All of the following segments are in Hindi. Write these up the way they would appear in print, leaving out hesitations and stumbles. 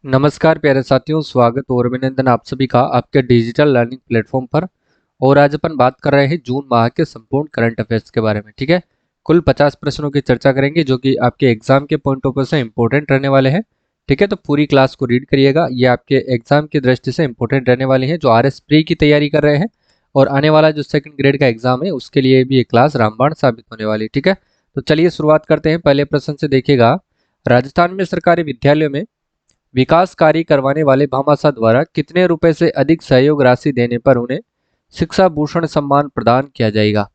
नमस्कार प्यारे साथियों, स्वागत और अभिनंदन आप सभी का आपके डिजिटल लर्निंग प्लेटफॉर्म पर। और आज अपन बात कर रहे हैं जून माह के संपूर्ण करंट अफेयर्स के बारे में। ठीक है, कुल 50 प्रश्नों की चर्चा करेंगे जो कि आपके एग्जाम के पॉइंट ऑफ व्यू से इंपॉर्टेंट रहने वाले हैं। ठीक है, तो पूरी क्लास को रीड करिएगा, ये आपके एग्जाम की दृष्टि से इंपॉर्टेंट रहने वाली है जो RS प्री की तैयारी कर रहे हैं और आने वाला जो सेकंड ग्रेड का एग्जाम है उसके लिए भी ये क्लास रामबाण साबित होने वाली है। ठीक है, तो चलिए शुरुआत करते हैं। पहले प्रश्न से देखिएगा, राजस्थान में सरकारी विद्यालयों में विकास कार्य करवाने वाले भामाशाह द्वारा कितने रुपए से अधिक सहयोग राशि देने पर उन्हें शिक्षा भूषण सम्मान प्रदान किया जाएगा।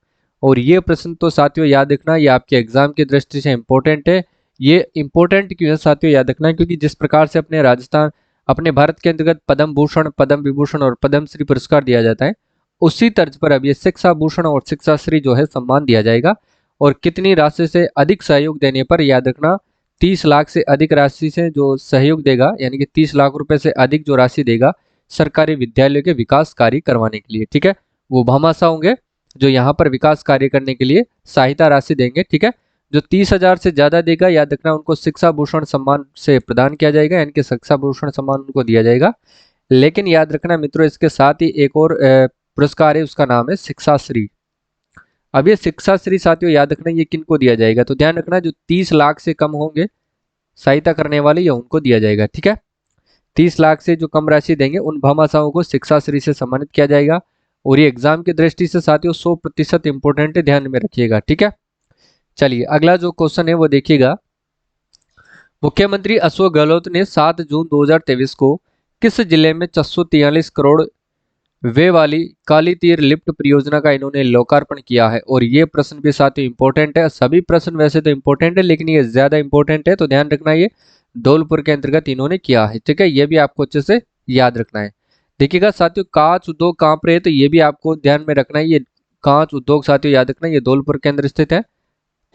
और ये प्रश्न तो साथियों याद रखना, ये आपके एग्जाम की दृष्टि से इंपॉर्टेंट है। ये इंपॉर्टेंट क्यों है साथियों, याद रखना, क्योंकि जिस प्रकार से अपने भारत के अंतर्गत पद्म भूषण, पद्म विभूषण और पद्मश्री पुरस्कार दिया जाता है, उसी तर्ज पर अब ये शिक्षा भूषण और शिक्षा श्री जो है सम्मान दिया जाएगा। और कितनी राशि से अधिक सहयोग देने पर, याद रखना, 30 लाख से अधिक राशि से जो सहयोग देगा, यानी कि 30 लाख रुपए से अधिक जो राशि देगा सरकारी विद्यालयों के विकास कार्य करवाने के लिए। ठीक है, वो भामाशाह होंगे जो यहाँ पर विकास कार्य करने के लिए सहायता राशि देंगे। ठीक है, जो 30,000 से ज्यादा देगा, याद रखना, उनको शिक्षा भूषण सम्मान से प्रदान किया जाएगा, यानी कि शिक्षा भूषण सम्मान उनको दिया जाएगा। लेकिन याद रखना मित्रों, इसके साथ ही एक और पुरस्कार है, उसका नाम है शिक्षा श्री। अब ये शिक्षा श्री साथियों याद रखना, ये किनको दिया जाएगा, तो ध्यान रखना, जो 30 लाख से कम होंगे सहायता करने वाले, या उनको दिया जाएगा। ठीक है, 30 लाख से जो कम राशि देंगे उन भामाशाहों को शिक्षा श्री से सम्मानित किया जाएगा। और ये एग्जाम की दृष्टि से साथियों 100% इंपोर्टेंट है, ध्यान में रखिएगा। ठीक है, चलिए अगला जो क्वेश्चन है वो देखिएगा, मुख्यमंत्री अशोक गहलोत ने 7 जून 2023 को किस जिले में 443 करोड़ वे वाली काली तीर लिफ्ट परियोजना का इन्होंने लोकार्पण किया है। और ये प्रश्न भी साथियों इंपॉर्टेंट है, सभी प्रश्न वैसे तो इंपॉर्टेंट है लेकिन ये ज्यादा इंपॉर्टेंट है, तो ध्यान रखना, ये धौलपुर के अंतर्गत इन्होंने किया है। ठीक है, ये भी आपको अच्छे से याद रखना है। देखिएगा साथियों, कांच उद्योग कहाँ पर है, तो ये भी आपको ध्यान में रखना है। ये कांच उद्योग साथियों याद रखना, ये धौलपुर के अंदर स्थित है।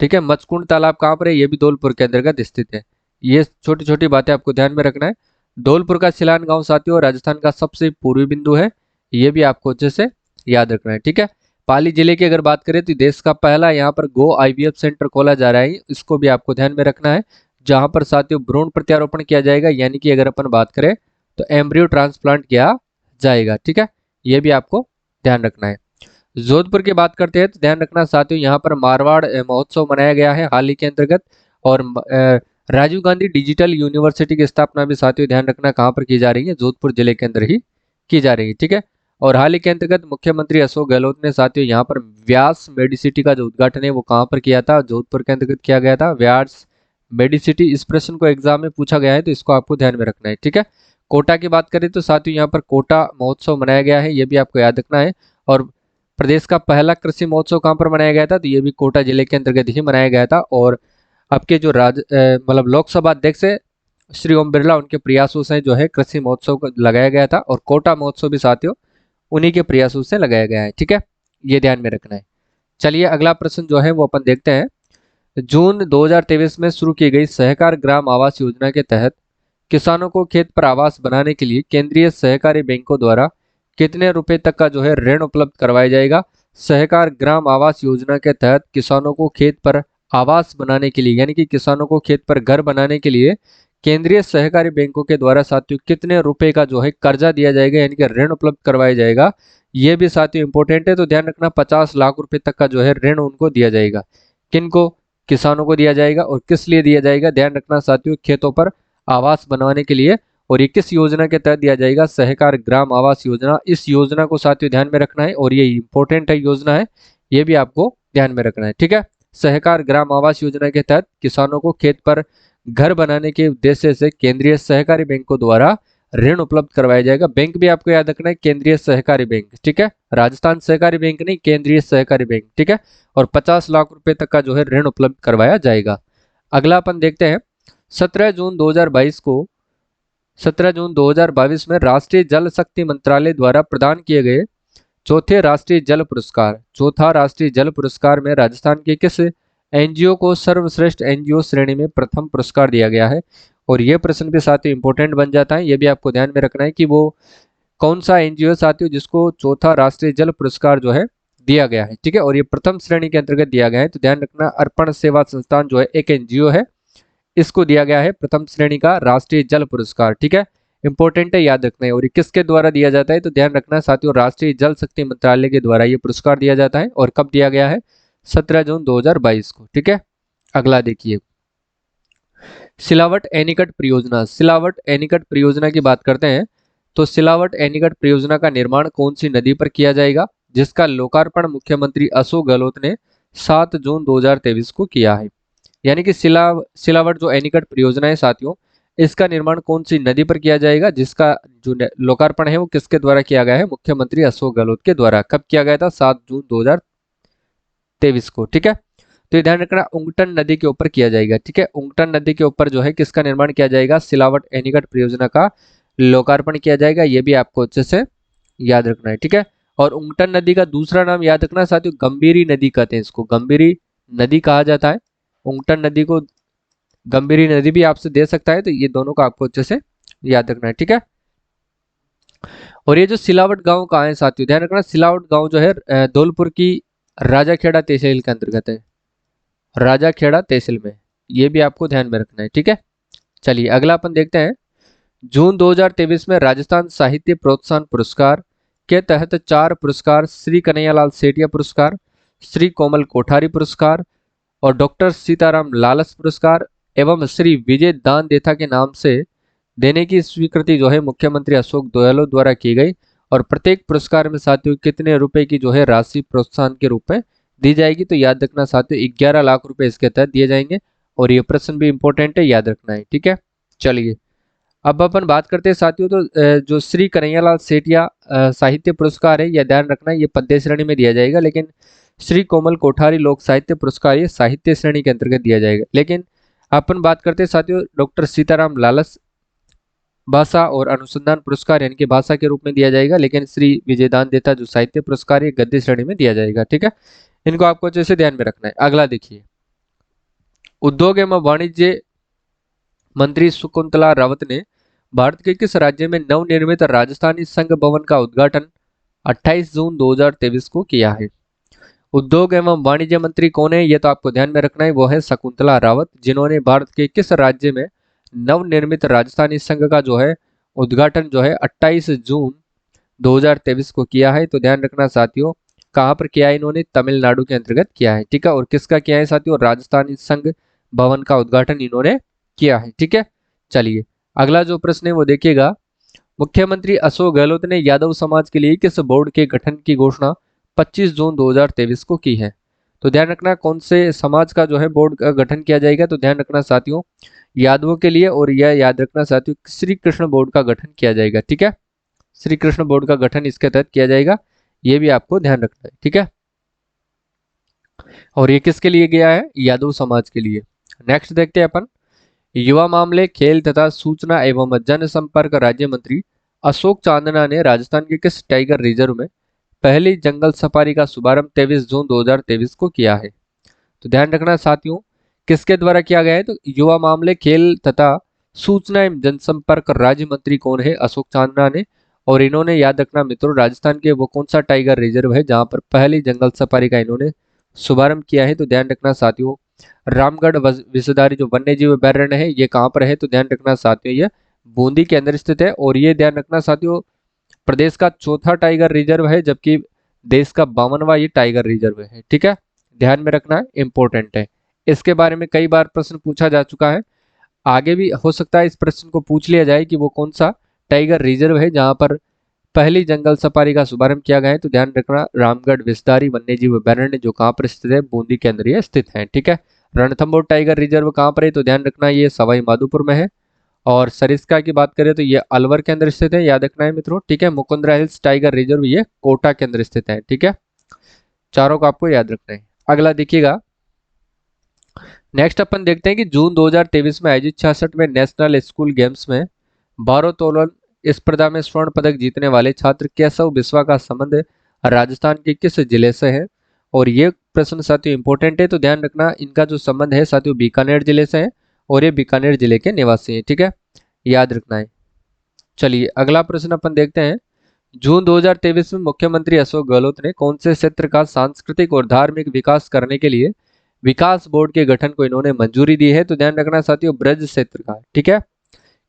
ठीक है, मचकुंड तालाब कहाँ पर है, ये भी धौलपुर के अंतर्गत स्थित है। ये छोटी छोटी बातें आपको ध्यान में रखना है। धौलपुर का सिलान गांव साथियों राजस्थान का सबसे पूर्वी बिंदु है, ये भी आपको अच्छे से याद रखना है। ठीक है, पाली जिले की अगर बात करें तो देश का पहला यहाँ पर गो IVF सेंटर खोला जा रहा है, इसको भी आपको ध्यान में रखना है, जहां पर साथियों भ्रूण प्रत्यारोपण किया जाएगा, यानी कि अगर अपन बात करें तो एम्ब्रियो ट्रांसप्लांट किया जाएगा। ठीक है, ये भी आपको ध्यान रखना है। जोधपुर की बात करते हैं तो ध्यान रखना साथियों, यहाँ पर मारवाड़ महोत्सव मनाया गया है हाल ही के अंतर्गत। और राजीव गांधी डिजिटल यूनिवर्सिटी की स्थापना भी साथियों ध्यान रखना कहाँ पर की जा रही है, जोधपुर जिले के अंदर ही की जा रही है। ठीक है, और हाल ही के अंतर्गत मुख्यमंत्री अशोक गहलोत ने साथियों यहाँ पर व्यास मेडिसिटी का जो उद्घाटन है वो कहाँ पर किया था, जोधपुर के अंतर्गत किया गया था, व्यास मेडिसिटी। इस प्रश्न को एग्जाम में पूछा गया है तो इसको आपको ध्यान में रखना है। ठीक है, कोटा की बात करें तो साथियों यहाँ पर कोटा महोत्सव मनाया गया है, ये भी आपको याद रखना है। और प्रदेश का पहला कृषि महोत्सव कहाँ पर मनाया गया था, तो ये भी कोटा जिले के अंतर्गत ही मनाया गया था। और आपके जो मतलब लोकसभा अध्यक्ष है श्री ओम बिरला, उनके प्रयासों से जो है कृषि महोत्सव को लगाया गया था, और कोटा महोत्सव भी साथियों उन्हीं के प्रयासों से लगाया गया है। ठीक है, ये ध्यान में रखना है। चलिए अगला प्रश्न जो है वो अपन देखते हैं, जून 2023 में शुरू की गई सहकार ग्राम आवास योजना के तहत किसानों को खेत पर आवास बनाने के लिए केंद्रीय सहकारी बैंकों द्वारा कितने रुपए तक का जो है ऋण उपलब्ध करवाया जाएगा। सहकार ग्राम आवास योजना के तहत किसानों को खेत पर आवास बनाने के लिए, यानी कि किसानों को खेत पर घर बनाने के लिए केंद्रीय सहकारी बैंकों के द्वारा साथियों कितने रुपए का जो है कर्जा दिया जाएगा, यानी कि ऋण उपलब्ध करवाया जाएगा। ये भी साथियों इंपॉर्टेंट है, तो ध्यान रखना, 50 लाख रुपए तक का जो है ऋण उनको दिया जाएगा। किनको, किसानों को दिया जाएगा। और किस लिए दिया जाएगा, ध्यान रखना साथियों, खेतों पर आवास बनवाने के लिए। और ये किस योजना के तहत दिया जाएगा, सहकार ग्राम आवास योजना। इस योजना को साथियों ध्यान में रखना है, और ये इंपॉर्टेंट है योजना है, ये भी आपको ध्यान में रखना है। ठीक है, सहकार ग्राम आवास योजना के तहत किसानों को खेत पर घर बनाने के उद्देश्य से केंद्रीय सहकारी बैंकों द्वारा ऋण उपलब्ध करवाया जाएगा। बैंक भी आपको याद रखना है, केंद्रीय सहकारी बैंक। ठीक है, राजस्थान सहकारी बैंक नहीं, केंद्रीय सहकारी बैंक। ठीक है, और 50 लाख रुपए तक का जो है ऋण उपलब्ध करवाया जाएगा। अगला अपन देखते हैं, 17 जून 2022 को 17 जून 2022 में राष्ट्रीय जल शक्ति मंत्रालय द्वारा प्रदान किए गए चौथा राष्ट्रीय जल पुरस्कार में राजस्थान के किस NGO को सर्वश्रेष्ठ NGO श्रेणी में प्रथम पुरस्कार दिया गया है। और यह प्रश्न भी साथियों इंपॉर्टेंट बन जाता है, यह भी आपको ध्यान में रखना है कि वो कौन सा NGO साथियों जिसको चौथा राष्ट्रीय जल पुरस्कार जो है दिया गया है। ठीक है, और ये प्रथम श्रेणी के अंतर्गत दिया गया है, तो ध्यान रखना, अर्पण सेवा संस्थान जो है एक NGO है, इसको दिया गया है प्रथम श्रेणी का राष्ट्रीय जल पुरस्कार। ठीक है, इंपॉर्टेंट है, याद रखना है। और ये किसके द्वारा दिया जाता है तो ध्यान रखना साथियों, राष्ट्रीय जल शक्ति मंत्रालय के द्वारा ये पुरस्कार दिया जाता है। और कब दिया गया है? 17 जून 2022 को। ठीक है, अगला देखिए, सिलावट एनीकट परियोजना। सिलावट एनीकट परियोजना की बात करते हैं तो सिलावट एनीकट परियोजना का निर्माण कौन सी नदी पर किया जाएगा, जिसका लोकार्पण मुख्यमंत्री अशोक गहलोत ने 7 जून 2023 को किया है। यानी कि सिलावट जो एनीकट परियोजना है साथियों, इसका निर्माण कौन सी नदी पर किया जाएगा, जिसका जो लोकार्पण है वो किसके द्वारा किया गया है? मुख्यमंत्री अशोक गहलोत के द्वारा। कब किया गया था? 7 जून 2023 को। ठीक है, तो ये ध्यान रखना उंगटन नदी के ऊपर किया जाएगा। ठीक है, उंगटन नदी के ऊपर जो है किसका निर्माण किया जाएगा? सिलावट एनीकट परियोजना का लोकार्पण किया जाएगा। ये भी आपको अच्छे से याद रखना है। ठीक है, और उंगटन नदी का दूसरा नाम याद रखना साथियों, गंभीरी नदी कहते हैं इसको, गंभीरी नदी कहा जाता है। उंगटन नदी को गंभीरी नदी भी आपसे दे सकता है, तो ये दोनों का आपको अच्छे से याद रखना है। ठीक है, और ये जो सिलावट गांव कहाँ है साथियों, ध्यान रखना सिलावट गांव जो है धौलपुर की राजाखेड़ा तहसील के अंतर्गत है। राजाखेड़ा तहसील में, ये भी आपको ध्यान में रखना है। ठीक है, चलिए अगला अपन देखते हैं। जून 2023 में राजस्थान साहित्य प्रोत्साहन पुरस्कार के तहत 4 पुरस्कार, श्री कन्हैयालाल सेठिया पुरस्कार, श्री कोमल कोठारी पुरस्कार और डॉक्टर सीताराम लालस पुरस्कार एवं श्री विजय दान देथा के नाम से देने की स्वीकृति जो है मुख्यमंत्री अशोक गहलोत द्वारा की गई। और प्रत्येक पुरस्कार में साथियों कितने रुपए की जो है राशि प्रोत्साहन के रूप में दी जाएगी, तो याद रखना साथियों 11 लाख रुपए इसके तहत दिए जाएंगे। और ये प्रश्न भी इंपॉर्टेंट है, याद रखना है। ठीक है, चलिए अब अपन बात करते हैं साथियों, तो जो श्री कन्हैयालाल सेठिया साहित्य पुरस्कार है, यह ध्यान रखना ये पद्य श्रेणी में दिया जाएगा, लेकिन श्री कोमल कोठारी लोक साहित्य पुरस्कार ये साहित्य श्रेणी के अंतर्गत दिया जाएगा। लेकिन अपन बात करते हैं साथियों डॉक्टर सीताराम लालस भाषा और अनुसंधान पुरस्कार यानी कि भाषा के रूप में दिया जाएगा, लेकिन श्री विजयदान देता जो साहित्य पुरस्कार ये गद्य श्रेणी में दिया जाएगा। ठीक है, इनको आपको अच्छे से ध्यान में रखना है। अगला देखिए, उद्योग एवं वाणिज्य मंत्री शकुंतला रावत ने भारत के किस राज्य में नवनिर्मित राजस्थानी संघ भवन का उद्घाटन 28 जून 2023 को किया है? उद्योग एवं वाणिज्य मंत्री कौन है, ये तो आपको ध्यान में रखना है, वो है शकुंतला रावत, जिन्होंने भारत के किस राज्य में नवनिर्मित राजस्थानी संघ का जो है उद्घाटन जो है 28 जून 2023 को किया है। तो ध्यान रखना साथियों, कहाँ पर किया है इन्होंने? तमिलनाडु के अंतर्गत किया है। ठीक है, और किसका किया है साथियों? राजस्थानी संघ भवन का उद्घाटन इन्होंने किया है। ठीक है, चलिए अगला जो प्रश्न है वो देखिएगा, मुख्यमंत्री अशोक गहलोत ने यादव समाज के लिए किस बोर्ड के गठन की घोषणा 25 जून 2023 को की है? तो ध्यान रखना कौन से समाज का जो है बोर्ड का गठन किया जाएगा, तो ध्यान रखना साथियों यादवों के लिए, और यह याद रखना साथियों श्री कृष्ण बोर्ड का गठन किया जाएगा। ठीक है, श्री कृष्ण बोर्ड का गठन इसके तहत किया जाएगा, ये भी आपको ध्यान रखना है। ठीक है, और ये किसके लिए गया है? यादव समाज के लिए। नेक्स्ट देखते हैं अपन, युवा मामले, खेल तथा सूचना एवं जनसंपर्क राज्य मंत्री अशोक चांदना ने राजस्थान के किस टाइगर रिजर्व में पहली जंगल सफारी का शुभारंभ 23 जून 2023 को किया है? तो ध्यान रखना साथियों किसके द्वारा किया गया है, तो युवा मामले, खेल तथा सूचना एवं जनसंपर्क राज्य मंत्री कौन है? अशोक चांदना ने। और इन्होंने याद रखना मित्रों राजस्थान के वो कौन सा टाइगर रिजर्व है जहां पर पहली जंगल सफारी का इन्होंने शुभारंभ किया है? तो ध्यान रखना साथियों रामगढ़ विषधारी जो वन्य जीव अभयारण्य है ये कहाँ पर है? तो ध्यान रखना साथियों ये बूंदी के अंदर स्थित है। और ये ध्यान रखना साथियों प्रदेश का चौथा टाइगर रिजर्व है, जबकि देश का 52वां ये टाइगर रिजर्व है। ठीक है, ध्यान में रखना है, इंपॉर्टेंट है। इसके बारे में कई बार प्रश्न पूछा जा चुका है, आगे भी हो सकता है इस प्रश्न को पूछ लिया जाए कि वो कौन सा टाइगर रिजर्व है जहां पर पहली जंगल सफारी का शुभारंभ किया गया है। तो ध्यान रखना रामगढ़ विषधारी वन्य जीव अभयारण्य जो कहाँ पर स्थित है? बूंदी के अंदर ये स्थित है। ठीक है, रणथंभौर टाइगर रिजर्व कहाँ पर है? तो ध्यान रखना ये सवाई माधोपुर में है। और सरिस्का की बात करें तो ये अलवर के अंदर स्थित है, याद रखना है मित्रों। ठीक है, मुकुंदरा हिल्स टाइगर रिजर्व ये कोटा के अंदर स्थित है। ठीक है, चारों को आपको याद रखना है। अगला देखिएगा, नेक्स्ट अपन देखते हैं कि जून 2023 में आयोजित 66वें नेशनल स्कूल गेम्स में भारोत्तोलन स्पर्धा में स्वर्ण पदक जीतने वाले छात्र केशव बिस्वा का संबंध राजस्थान के किस जिले से है? और ये प्रश्न साथियों इंपॉर्टेंट है, तो ध्यान रखना इनका जो संबंध है साथियों बीकानेर जिले से है, और ये बीकानेर जिले के निवासी हैं। ठीक है, याद रखना है। चलिए अगला प्रश्न अपन देखते हैं, जून 2023 में मुख्यमंत्री अशोक गहलोत ने कौन से क्षेत्र का सांस्कृतिक और धार्मिक विकास करने के लिए विकास बोर्ड के गठन को इन्होंने मंजूरी दी है? तो ध्यान रखना साथियों ब्रज क्षेत्र का, ठीक है।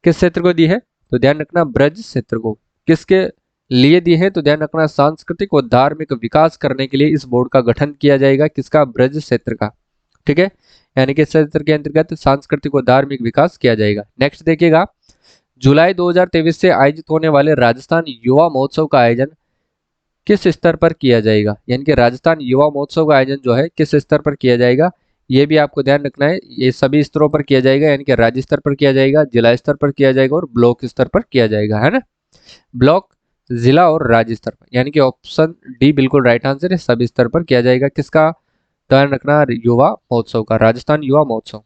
किस क्षेत्र को दी है? तो ध्यान रखना ब्रज क्षेत्र को। किसके लिए दी है? तो ध्यान रखना सांस्कृतिक और धार्मिक विकास करने के लिए इस बोर्ड का गठन किया जाएगा। किसका? ब्रज क्षेत्र का, ठीक है। यानी कि इस क्षेत्र के अंतर्गत सांस्कृतिक और धार्मिक विकास किया जाएगा। नेक्स्ट देखिएगा, जुलाई 2023 से आयोजित होने वाले राजस्थान युवा महोत्सव का आयोजन किस स्तर पर किया जाएगा? यानी कि राजस्थान युवा महोत्सव का आयोजन जो है किस स्तर पर किया जाएगा, ये भी आपको ध्यान रखना है। ये सभी स्तरों पर किया जाएगा, यानी कि राज्य स्तर पर किया जाएगा, जिला स्तर पर किया जाएगा और ब्लॉक स्तर पर किया जाएगा, है ना। ब्लॉक, जिला और राज्य स्तर पर, यानी कि ऑप्शन डी बिल्कुल राइट आंसर है, सभी स्तर पर किया जाएगा। किसका? ध्यान रखना युवा महोत्सव का, राजस्थान युवा महोत्सव।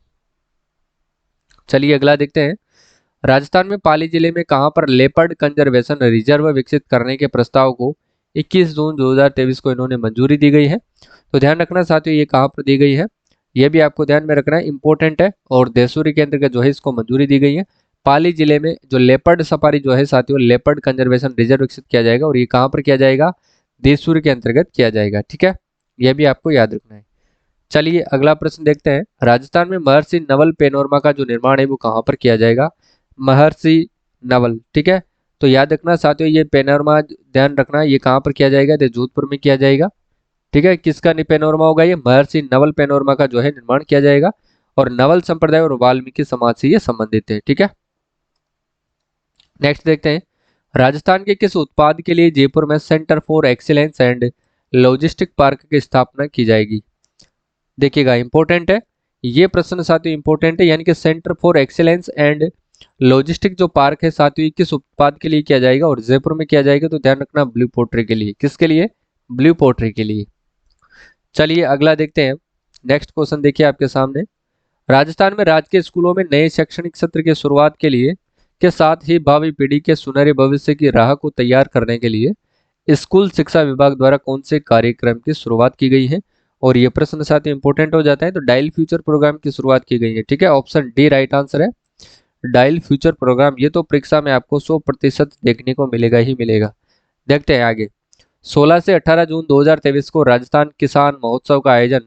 चलिए अगला देखते हैं, राजस्थान में पाली जिले में कहां पर लेपर्ड कंजर्वेशन रिजर्व विकसित करने के प्रस्ताव को 21 जून 2023 को इन्होंने मंजूरी दी गई है? तो ध्यान रखना साथियों ये कहां पर दी गई है, ये भी आपको ध्यान में रखना है, इंपॉर्टेंट है। और देसूरी के अंतर्गत जो है इसको मंजूरी दी गई है। पाली जिले में जो लेपर्ड सफारी जो है साथियों, लेपर्ड कंजर्वेशन रिजर्व विकसित किया जाएगा और ये कहां पर किया जाएगा? देसूरी के अंतर्गत किया जाएगा, ठीक है। यह भी आपको याद रखना है। चलिए अगला प्रश्न देखते हैं, राजस्थान में महर्षि नवल पैनोरमा का जो निर्माण है वो कहां पर किया जाएगा? महर्षि नवल, ठीक है। तो याद रखना साथियों ये पैनोरमा ध्यान रखना ये कहां पर किया जाएगा? तो जोधपुर में किया जाएगा, ठीक है। किसका पैनोरमा होगा? ये महर्षि नवल पैनोरमा का जो है निर्माण किया जाएगा और नवल संप्रदाय और वाल्मीकि समाज से ये संबंधित है, ठीक है। नेक्स्ट देखते हैं, राजस्थान के किस उत्पाद के लिए जयपुर में centre for excellence and logistic park की स्थापना की जाएगी? देखिएगा इंपॉर्टेंट है ये प्रश्न साथियों, इंपॉर्टेंट है। यानी कि centre for excellence and logistic जो पार्क है साथियों किस उत्पाद के लिए किया जाएगा और जयपुर में किया जाएगा? तो ध्यान रखना ब्लू पोट्री के लिए। किसके लिए? ब्लू पोट्री के लिए। चलिए अगला देखते हैं, नेक्स्ट क्वेश्चन देखिए आपके सामने, राजस्थान में राजकीय स्कूलों में नए शैक्षणिक सत्र की शुरुआत के लिए के साथ ही भावी पीढ़ी के सुनहरे भविष्य की राह को तैयार करने के लिए स्कूल शिक्षा विभाग द्वारा कौन से कार्यक्रम की शुरुआत की गई है? और ये प्रश्न साथ ही इंपॉर्टेंट हो जाता है। तो डायल फ्यूचर प्रोग्राम की शुरुआत की गई है, ठीक है। ऑप्शन डी राइट आंसर है, डायल फ्यूचर प्रोग्राम। ये तो परीक्षा में आपको 100% देखने को मिलेगा ही मिलेगा। देखते हैं आगे, 16 से 18 जून 2023 को राजस्थान किसान महोत्सव का आयोजन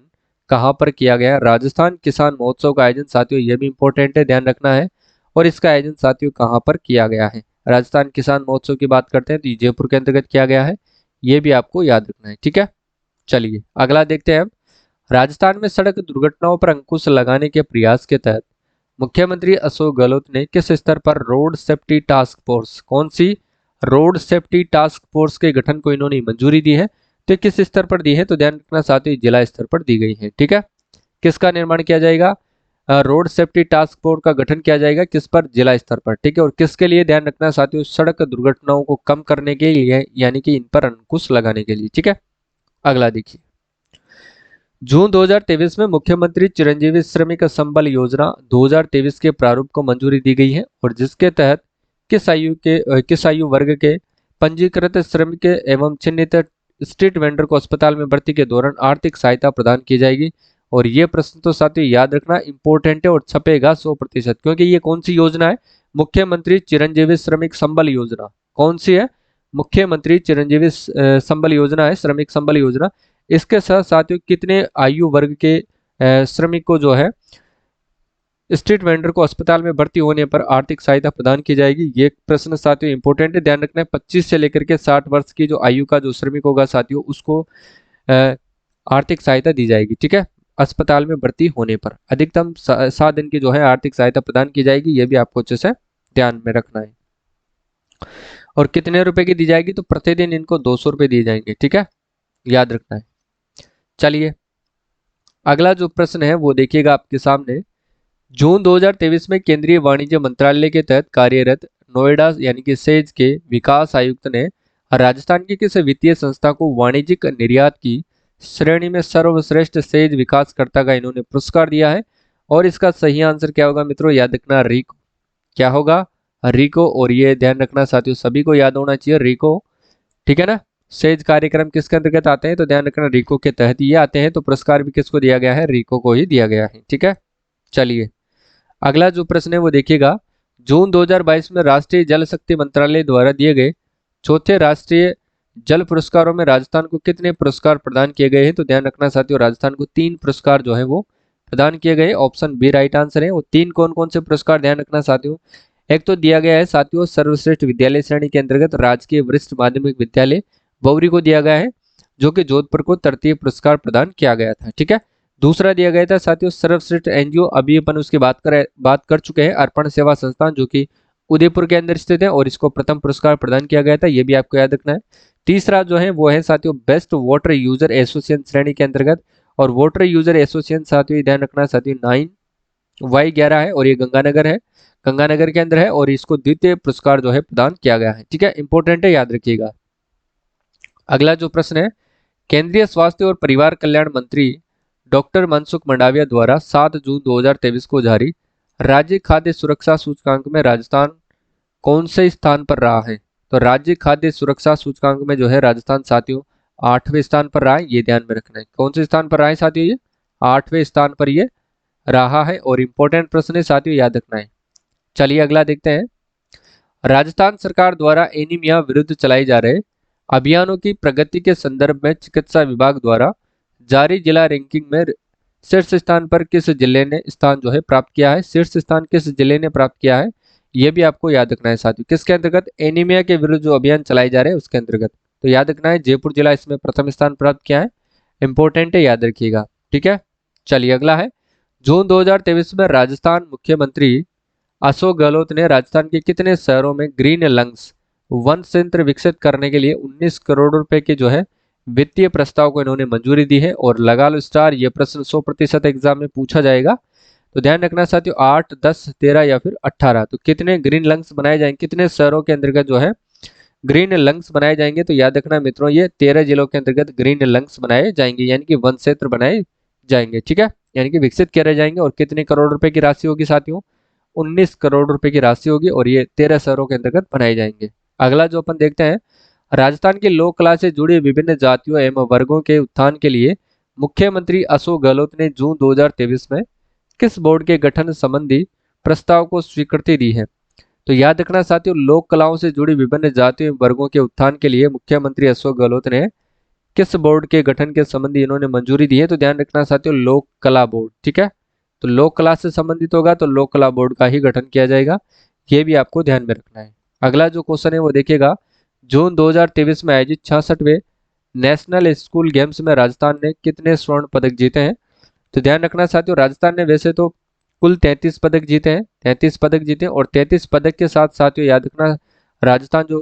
कहां पर किया गया? राजस्थान किसान महोत्सव का आयोजन साथियों ये भी इंपॉर्टेंट है, ध्यान रखना है। और इसका आयोजन साथियों कहां पर किया गया है? राजस्थान किसान महोत्सव की बात करते हैं तो ये जयपुर के अंतर्गत किया गया है, ये भी आपको याद रखना है, ठीक है। चलिए अगला देखते हैं, राजस्थान में सड़क दुर्घटनाओं पर अंकुश लगाने के प्रयास के तहत मुख्यमंत्री अशोक गहलोत ने किस स्तर पर रोड सेफ्टी टास्क फोर्स, कौन सी रोड सेफ्टी टास्क फोर्स के गठन को इन्होंने मंजूरी दी है? तो किस स्तर पर दी है? तो ध्यान रखना साथियों जिला स्तर पर दी गई है, ठीक है। किसका निर्माण किया जाएगा? रोड सेफ्टी टास्क फोर्स का गठन किया जाएगा किस पर? जिला स्तर पर, ठीक है। और किसके लिए? ध्यान रखना साथियों सड़क दुर्घटनाओं को कम करने के लिए, यानी कि इन पर अंकुश लगाने के लिए, ठीक है। अगला देखिए, जून 2023 में मुख्यमंत्री चिरंजीवी श्रमिक संबल योजना 2023 के प्रारूप को मंजूरी दी गई है और जिसके तहत किस आयु वर्ग के पंजीकृत श्रमिक एवं चिन्हित स्ट्रीट वेंडर को अस्पताल में भर्ती के दौरान आर्थिक सहायता प्रदान की जाएगी? और ये प्रश्न तो साथियों याद रखना इंपॉर्टेंट है और छपेगा 100%, क्योंकि ये कौन सी योजना है? मुख्यमंत्री चिरंजीवी श्रमिक संबल योजना। कौन सी है? मुख्यमंत्री चिरंजीवी संबल योजना है, श्रमिक संबल योजना। इसके साथ साथियों कितने आयु वर्ग के श्रमिक को जो है स्ट्रीट वेंडर को अस्पताल में भर्ती होने पर आर्थिक सहायता प्रदान की जाएगी? ये प्रश्न साथियों इंपॉर्टेंट है, ध्यान रखना है। 25 से लेकर के 60 वर्ष की जो आयु का जो श्रमिक होगा साथियों उसको आर्थिक सहायता दी जाएगी, ठीक है। अस्पताल में भर्ती होने पर अधिकतम 7 दिन की जो है आर्थिक सहायता प्रदान की जाएगी, ये भी आपको अच्छे से ध्यान में रखना है। और कितने रुपए की दी जाएगी? तो प्रतिदिन इनको 200 रुपए दिए जाएंगे, ठीक है, याद रखना है। चलिए अगला जो प्रश्न है वो देखिएगा आपके सामने, जून 2023 में केंद्रीय वाणिज्य मंत्रालय के तहत कार्यरत नोएडा यानी कि सेज के विकास आयुक्त ने राजस्थान की किस वित्तीय संस्था को वाणिज्यिक निर्यात की श्रेणी में सर्वश्रेष्ठ सेज विकासकर्ता का इन्होंने पुरस्कार दिया है? और इसका सही आंसर क्या होगा मित्रों? याद रखना रिको। क्या होगा? रिको। और ये ध्यान रखना साथियों सभी को याद होना चाहिए रिको, ठीक है ना। सेज कार्यक्रम किसके अंतर्गत आते हैं? तो ध्यान रखना रिको के तहत ये आते हैं। तो पुरस्कार भी किसको दिया गया है? रिको को ही दिया गया है, ठीक है। चलिए अगला जो प्रश्न है वो देखिएगा, जून 2022 में राष्ट्रीय जल शक्ति मंत्रालय द्वारा दिए गए चौथे राष्ट्रीय जल पुरस्कारों में राजस्थान को कितने पुरस्कार प्रदान किए गए हैं? तो ध्यान रखना साथियों, राजस्थान को 3 पुरस्कार जो है वो प्रदान किए गए। ऑप्शन बी राइट आंसर है। वो 3 कौन कौन से पुरस्कार, ध्यान रखना साथियों। एक तो दिया गया है साथियों सर्वश्रेष्ठ विद्यालय श्रेणी के अंतर्गत राजकीय वरिष्ठ माध्यमिक विद्यालय बौरी को दिया गया है, जो कि जोधपुर को तृतीय पुरस्कार प्रदान किया गया था। ठीक है। दूसरा दिया गया था साथियों सर्वश्रेष्ठ एनजीओ, अभी अपन उसकी बात कर चुके हैं, अर्पण सेवा संस्थान, जो कि उदयपुर के अंदर स्थित है और इसको प्रथम पुरस्कार प्रदान किया गया था, ये भी आपको याद रखना है। तीसरा जो है वो है साथियों बेस्ट वाटर यूजर एसोसिएशन श्रेणी के अंतर्गत, और वाटर यूजर एसोसिएशन साथियों ध्यान रखना साथियों 9Y11 है और ये गंगानगर है, गंगानगर के अंदर है, और इसको द्वितीय पुरस्कार जो है प्रदान किया गया है। ठीक है, इंपॉर्टेंट है, याद रखिएगा। अगला जो प्रश्न है, केंद्रीय स्वास्थ्य और परिवार कल्याण मंत्री डॉक्टर मनसुख मंडाविया द्वारा 7 जून 2023 को जारी राज्य खाद्य सुरक्षा सूचकांक में राजस्थान कौन से स्थान पर रहा है? तो राज्य खाद्य सुरक्षा सूचकांक में जो है राजस्थान साथियों 8वें स्थान पर रहा है, ये ध्यान में रखना है। कौन से स्थान पर रहा है साथियों? ये 8वें स्थान पर ये रहा है, और इंपॉर्टेंट प्रश्न है साथियों, याद रखना है। चलिए अगला देखते हैं। राजस्थान सरकार द्वारा एनीमिया विरुद्ध चलाए जा रहे अभियानों की प्रगति के संदर्भ में चिकित्सा विभाग द्वारा जारी जिला रैंकिंग में शीर्ष स्थान पर किस जिले ने स्थान जो है प्राप्त किया है? शीर्ष स्थान किस जिले ने प्राप्त किया है, यह भी आपको याद रखना है साथियों। किसके अंतर्गत? एनीमिया के विरुद्ध जो अभियान चलाए जा रहे हैं उसके अंतर्गत। तो याद रखना है जयपुर जिला इसमें प्रथम स्थान प्राप्त किया है, इंपॉर्टेंट है, याद रखिएगा। ठीक है, चलिए अगला है। जून 2023 में राजस्थान मुख्यमंत्री अशोक गहलोत ने राजस्थान के कितने शहरों में ग्रीन लंग्स वन संयंत्र विकसित करने के लिए 19 करोड़ रुपए के जो है वित्तीय प्रस्ताव को इन्होंने मंजूरी दी है? और लगा लो स्टार, ये प्रश्न 100% एग्जाम में पूछा जाएगा, तो ध्यान रखना साथियों 8, 10, 13 या फिर 18। तो कितने ग्रीन लंग्स बनाए जाएंगे, कितने शहरों के अंतर्गत जो है ग्रीन लंग्स बनाए जाएंगे? तो याद रखना मित्रों, ये 13 जिलों के अंतर्गत ग्रीन लंग्स बनाए जाएंगे, यानी कि वन क्षेत्र बनाए जाएंगे। ठीक है, यानी कि विकसित किए जाएंगे। और कितने करोड़ रुपए की राशि होगी साथियों? 19 करोड़ रुपए की राशि होगी, और ये 13 शहरों के अंतर्गत बनाए जाएंगे। अगला जो अपन देखते हैं, राजस्थान की लोक कला से जुड़ी विभिन्न जातियों एवं वर्गों के उत्थान के लिए मुख्यमंत्री अशोक गहलोत ने जून 2023 में किस बोर्ड के गठन संबंधी प्रस्ताव को स्वीकृति दी है? तो याद रखना साथियों, लोक कलाओं से जुड़ी विभिन्न जातियों एवं वर्गों के उत्थान के लिए मुख्यमंत्री अशोक गहलोत ने किस बोर्ड के गठन के संबंधी इन्होंने मंजूरी दी है? तो ध्यान रखना साथियों लोक कला बोर्ड। ठीक है, तो लोक कला से संबंधित होगा तो लोक कला बोर्ड का ही गठन किया जाएगा, ये भी आपको ध्यान में रखना है। अगला जो क्वेश्चन है वो देखिएगा, जून 2023 में आयोजित 66वें नेशनल स्कूल गेम्स में राजस्थान ने कितने स्वर्ण पदक जीते हैं? तो ध्यान रखना साथियों, राजस्थान ने वैसे तो कुल 33 पदक जीते हैं, 33 पदक जीते हैं, और 33 पदक के साथ साथियों याद रखना राजस्थान जो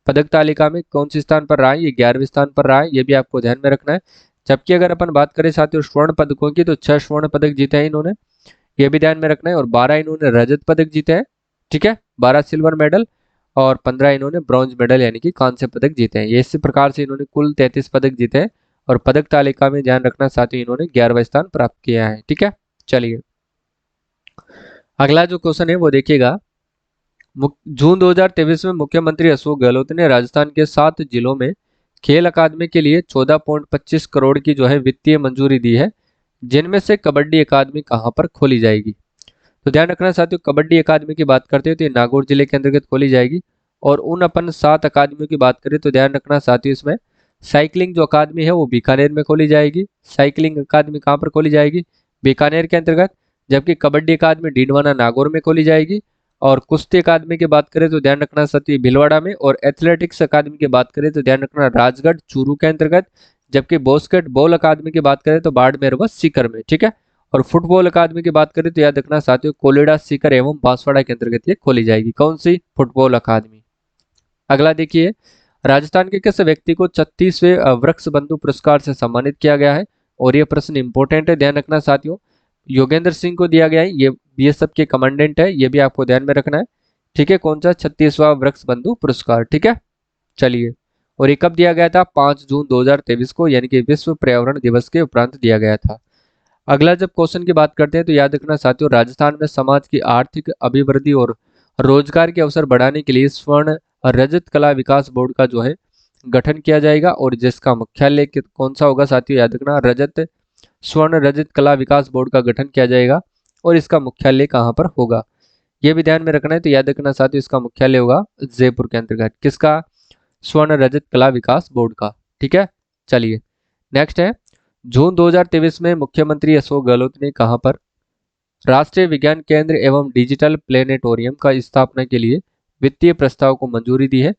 पदक तालिका में कौन से स्थान पर रहा है? ये 11वें स्थान पर रहा है, ये भी आपको ध्यान में रखना है। जबकि अगर अपन बात करें साथियों स्वर्ण पदकों की, तो 6 स्वर्ण पदक जीते हैं इन्होंने, ये भी ध्यान में रखना है, और 12 इन्होंने रजत पदक जीते हैं। ठीक है, 12 सिल्वर मेडल और 15 इन्होंने ब्रॉन्ज मेडल यानी कि कांस्य पदक जीते हैं। ये इसी प्रकार से इन्होंने कुल 33 पदक जीते हैं, और पदक तालिका में ध्यान रखना साथियों इन्होंने 11वां स्थान प्राप्त किया है। ठीक है, चलिए अगला जो क्वेश्चन है वो देखिएगा, जून 2023 में मुख्यमंत्री अशोक गहलोत ने राजस्थान के 7 जिलों में खेल अकादमी के लिए 14.25 करोड़ की जो है वित्तीय मंजूरी दी है, जिनमें से कबड्डी अकादमी कहां पर खोली जाएगी? तो ध्यान रखना साथियों, कबड्डी अकादमी की बात करते हैं तो ये नागौर जिले के अंतर्गत खोली जाएगी। और उन अपन 7 अकादमियों की बात करें तो ध्यान रखना साथियों, इसमें साइकिलिंग जो अकादमी है वो बीकानेर में खोली जाएगी। साइकिलिंग अकादमी कहाँ पर खोली जाएगी? बीकानेर के अंतर्गत। जबकि कबड्डी अकादमी डीडवाना नागौर में खोली जाएगी। और कुश्ती अकादमी की बात करें तो ध्यान रखना साथियों भीलवाड़ा में। और एथलेटिक्स अकादमी की बात करें तो ध्यान रखना राजगढ़ चूरू के अंतर्गत। जबकि बास्केटबॉल अकादमी की बात करें तो बाड़मेर व सीकर में। ठीक है, और फुटबॉल अकादमी की बात करें तो याद रखना साथियों कोलिडा, सीकर एवं बांसवाड़ा के अंतर्गत ये खोली जाएगी। कौन सी? Football academy. अगला देखिए, राजस्थान के किस व्यक्ति को 36वें वृक्ष बंधु पुरस्कार से सम्मानित किया गया है? और ये प्रश्न इंपॉर्टेंट है, ध्यान रखना साथियों। योगेंद्र सिंह को दिया गया है, ये बीएसएफ के कमांडेंट है, ये भी आपको ध्यान में रखना है। ठीक है, कौन सा? 36वां वृक्ष बंधु पुरस्कार। ठीक है, चलिए, और ये कब दिया गया था? 5 जून 2023 को, यानी कि विश्व पर्यावरण दिवस के उपरांत दिया गया था। अगला जब क्वेश्चन की बात करते हैं तो याद रखना साथियों, राजस्थान में समाज की आर्थिक अभिवृद्धि और रोजगार के अवसर बढ़ाने के लिए स्वर्ण रजत कला विकास बोर्ड का जो है गठन किया जाएगा, और जिसका मुख्यालय कौन सा होगा साथियों? याद रखना स्वर्ण रजत कला विकास बोर्ड का गठन किया जाएगा, और इसका मुख्यालय कहाँ पर होगा ये भी ध्यान में रखना है। तो याद रखना साथियों, इसका मुख्यालय होगा जयपुर के अंतर्गत। किसका? स्वर्ण रजत कला विकास बोर्ड का। ठीक है, चलिए नेक्स्ट है, जून 2023 में मुख्यमंत्री अशोक गहलोत ने कहां पर राष्ट्रीय विज्ञान केंद्र एवं डिजिटल प्लेनेटोरियम का स्थापना के लिए वित्तीय प्रस्ताव को मंजूरी दी है।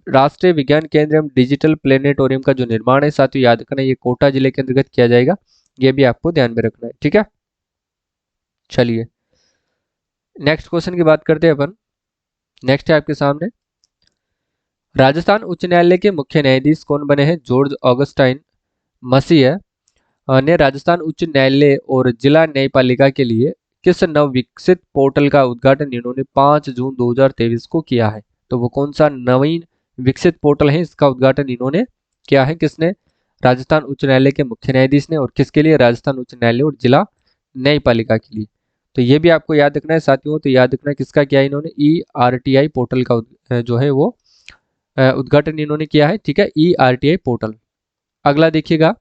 राष्ट्रीय विज्ञान केंद्र एवं डिजिटल प्लेनेटोरियम का जो निर्माण है साथियों याद रखना, ये कोटा जिले के अंतर्गत किया जाएगा, ये भी आपको ध्यान में रखना है। ठीक है, चलिए नेक्स्ट क्वेश्चन की बात करते हैं अपन। नेक्स्ट है आपके सामने, राजस्थान उच्च न्यायालय के मुख्य न्यायाधीश कौन बने हैं? जॉर्ज ऑगस्टाइन मसीह ने राजस्थान उच्च न्यायालय और जिला न्यायपालिका के लिए किस नवविकसित पोर्टल का उद्घाटन इन्होंने 5 जून 2023 को किया है? तो वो कौन सा नवीन विकसित पोर्टल है, इसका उद्घाटन इन्होंने किया है? किसने? राजस्थान उच्च न्यायालय के मुख्य न्यायाधीश ने। और किसके लिए? राजस्थान उच्च न्यायालय और जिला न्यायपालिका के लिए। तो ये भी आपको याद रखना है साथियों। तो याद रखना है किसका किया है इन्होंने? ERTI पोर्टल का जो है वो उद्घाटन इन्होंने किया है। ठीक है, ERTI पोर्टल। अगला देखिएगा,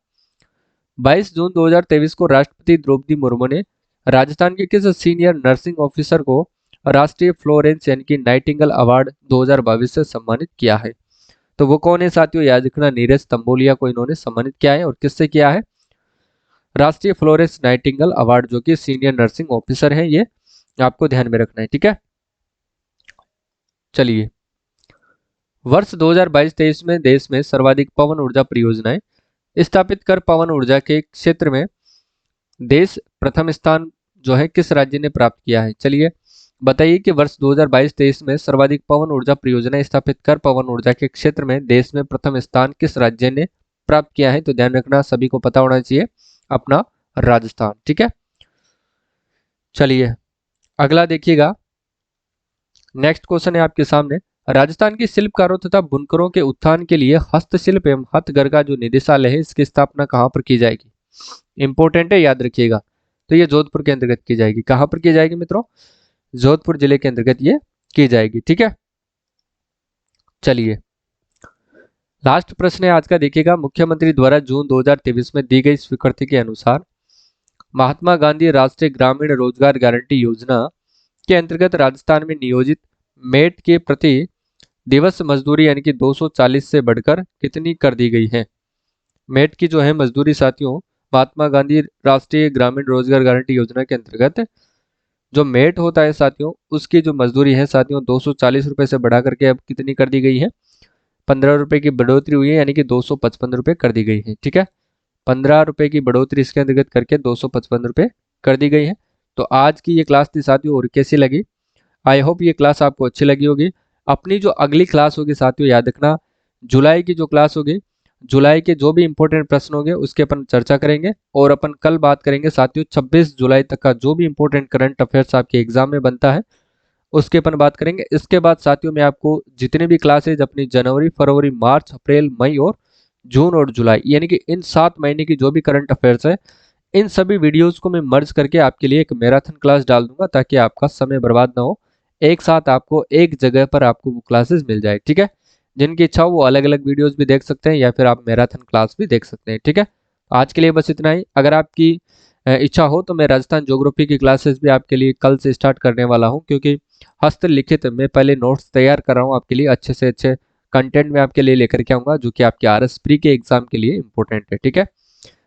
22 जून 2023 को राष्ट्रपति द्रौपदी मुर्मू ने राजस्थान के किस सीनियर नर्सिंग ऑफिसर को राष्ट्रीय फ्लोरेंस यानी कि नाइटिंगेल अवार्ड 2022 से सम्मानित किया है? तो वो कौन है साथियों? याद रखना, नीरज तंबोलिया को इन्होंने सम्मानित किया है। और किससे किया है? राष्ट्रीय फ्लोरेंस नाइटिंगेल अवार्ड, जो कि सीनियर नर्सिंग ऑफिसर है, ये आपको ध्यान में रखना है। ठीक है, चलिए वर्ष 2022-23 में देश में सर्वाधिक पवन ऊर्जा परियोजनाएं स्थापित कर पवन ऊर्जा के क्षेत्र में देश प्रथम स्थान जो है किस राज्य ने प्राप्त किया है? चलिए बताइए कि वर्ष 2022-23 में सर्वाधिक पवन ऊर्जा परियोजना स्थापित कर पवन ऊर्जा के क्षेत्र में देश में प्रथम स्थान किस राज्य ने प्राप्त किया है? तो ध्यान रखना, सभी को पता होना चाहिए, अपना राजस्थान। ठीक है, चलिए अगला देखिएगा, नेक्स्ट क्वेश्चन है आपके सामने, राजस्थान के शिल्पकारों तथा बुनकरों के उत्थान के लिए हस्तशिल्प एवं हथकरघा जो निदेशालय है, इसकी स्थापना कहां पर की जाएगी? इंपॉर्टेंट है, याद रखिएगा। तो ये जोधपुर के अंतर्गत की जाएगी। कहां पर की जाएगी मित्रों? जोधपुर जिले के अंतर्गत ये की जाएगी। ठीक है, चलिए लास्ट प्रश्न है आज का, देखिएगा, मुख्यमंत्री द्वारा जून 2023 में दी गई स्वीकृति के अनुसार महात्मा गांधी राष्ट्रीय ग्रामीण रोजगार गारंटी योजना के अंतर्गत राजस्थान में नियोजित मेट के प्रति दिवस मजदूरी यानी कि 240 से बढ़कर कितनी कर दी गई है? मेट की जो है मजदूरी साथियों, महात्मा गांधी राष्ट्रीय ग्रामीण रोजगार गारंटी योजना के अंतर्गत जो मेट होता है साथियों, उसकी जो मजदूरी है साथियों 240 रुपए से बढ़ा करके अब कितनी कर दी गई है? 15 रुपए की बढ़ोतरी हुई है, यानी कि 255 रुपए कर दी गई है। ठीक है, 15 रुपए की बढ़ोतरी इसके अंतर्गत करके 255 रुपए कर दी गई है। तो आज की ये क्लास थी साथियों, और कैसी लगी? आई होप ये क्लास आपको अच्छी लगी होगी। अपनी जो अगली क्लास होगी साथियों, याद रखना, जुलाई की जो क्लास होगी, जुलाई के जो भी इंपॉर्टेंट प्रश्न होंगे उसके अपन चर्चा करेंगे। और अपन कल बात करेंगे साथियों 26 जुलाई तक का जो भी इंपॉर्टेंट करंट अफेयर्स आपके एग्जाम में बनता है, उसके अपन बात करेंगे। इसके बाद साथियों मैं आपको जितने भी क्लासेज अपनी जनवरी, फरवरी, मार्च, अप्रैल, मई और जून और जुलाई, यानी कि इन 7 महीने की जो भी करंट अफेयर्स है, इन सभी वीडियोस को मैं मर्ज करके आपके लिए एक मैराथन क्लास डाल दूंगा, ताकि आपका समय बर्बाद ना हो। एक साथ आपको एक जगह पर आपको वो क्लासेस मिल जाए। ठीक है, जिनकी इच्छा हो वो अलग अलग वीडियोस भी देख सकते हैं, या फिर आप मैराथन क्लास भी देख सकते हैं। ठीक है, आज के लिए बस इतना ही। अगर आपकी इच्छा हो तो मैं राजस्थान ज्योग्राफी की क्लासेस भी आपके लिए कल से स्टार्ट करने वाला हूं, क्योंकि हस्तलिखित मैं पहले नोट्स तैयार कर रहा हूं आपके लिए, अच्छे से अच्छे कंटेंट में आपके लिए लेकर के आऊंगा, जो कि आपके RS प्री के एग्जाम के लिए इंपॉर्टेंट है। ठीक है,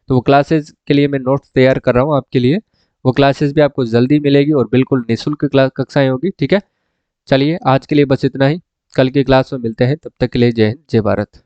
तो वो क्लासेस के लिए मैं नोट्स तैयार कर रहा हूँ आपके लिए, वो क्लासेस भी आपको जल्दी मिलेगी और बिल्कुल निःशुल्क क्लास कक्षाएं होगी। ठीक है, चलिए आज के लिए बस इतना ही, कल की क्लास में मिलते हैं, तब तक के लिए जय हिंद, जय भारत।